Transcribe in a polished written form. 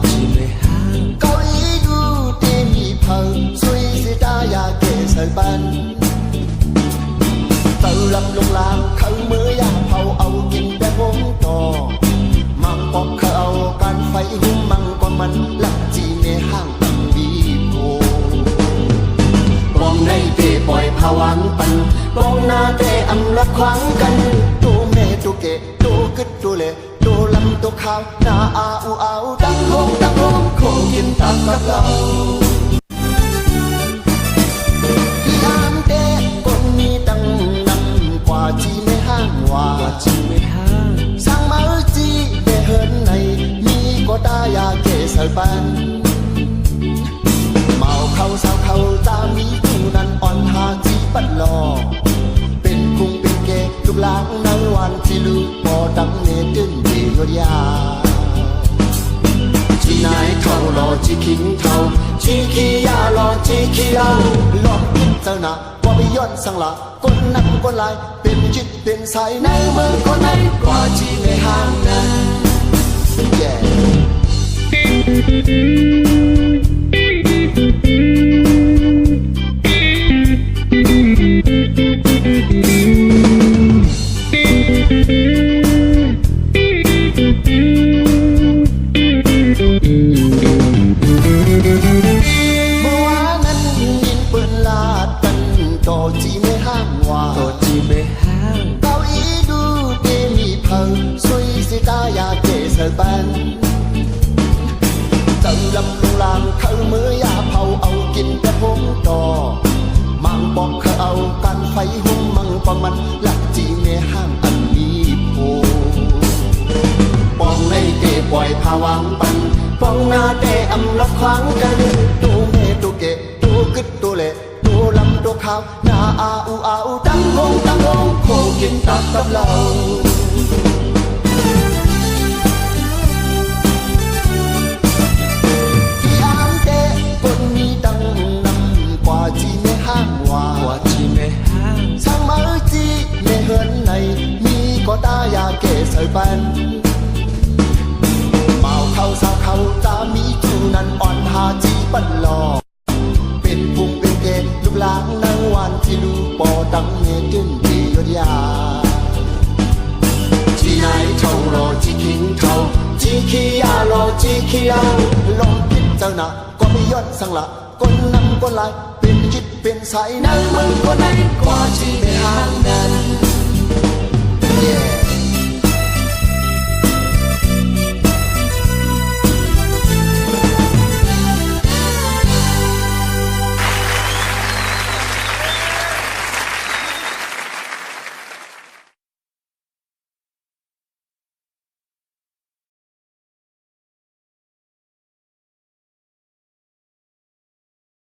chỉ mê hàng câu ý đu tê mi phờ suy si ta ya kê sợi ban tự lâm lung lang khâu mưa ya phao âu kinh bé hốn to mang bọc khâu can phải hung mang quaมันลักจีเมห้างตังบีโพบองในเตปล่อยผวังปันบองนาเตอำลักขวางกันตูเมตูเกตูกึดตูเลตูลำตูขาวนาอาอูเอาตั้งโฮงคงกินตักกับเราที่อามเตคนมีตังนำกว่าจีเมห้างว่าchỉ mê hàng สั่งมาจีเดเฮินในมีก็ตายาเกสเปันเมาเข้าสาวเข้าตามีตูนันอ่อนหาจีปัดหลอเป็นคุงเป็นเกลูกหลางในวันที่ลูกปอดังเนตึ้นเดียวยาจีนายเท่ารอจีคิงเท่าจีขี้ยารอจีขี้เอาลองพิจารณาว่าไปย้อนสังละคนนักคนลายเป็นจิตเป็นสายในเมืองคนไหนกว่าจีในห้างนั้น yeahเมื่อวานนั้นยินปืนลาดกันต่อจีไม่ห้างว่า ก็chỉ mê hàng เก้าอีดูเดมีเพอสุยสิตายาเกสบันเจ้าลำลุงลางเขาเมื่อยาเผาเอากินแต่พงต่อมังบอกเขาเอากันไฟหุ่มมังปองมันหลักจีเมห้างอันมีโพปองในเตปล่อยผวังปันปองนาเตอำลักขวางกันตูเมตูเกตูกึดตูเลตูลำตูขาวนาอาอูเอาตั้งโฮงโคกินตักกับเราที่อามเตคนมีตังนำกว่าจีเมห้างว่า ก็chỉ mê hàng ช่างมาจีเมเฮินในมีก็ตายาเกสเปันเมาเข้าสาวเข้าตามีทูนันอ่อนหาจีปันหลอเป็นพุงเป็นเกลูกหลางในวันที่ลูกปอดังเนตึ้นดียดยาจีนายเท่ารอจีคิงเท่าจีขี้ยารอจีขี้เอาลองพิจารณาก็ไม่ย้อนสังละคนนำคนลายเป็นจิตเป็นสายในเมืองคนไหนกว่าจีในห้างนั้น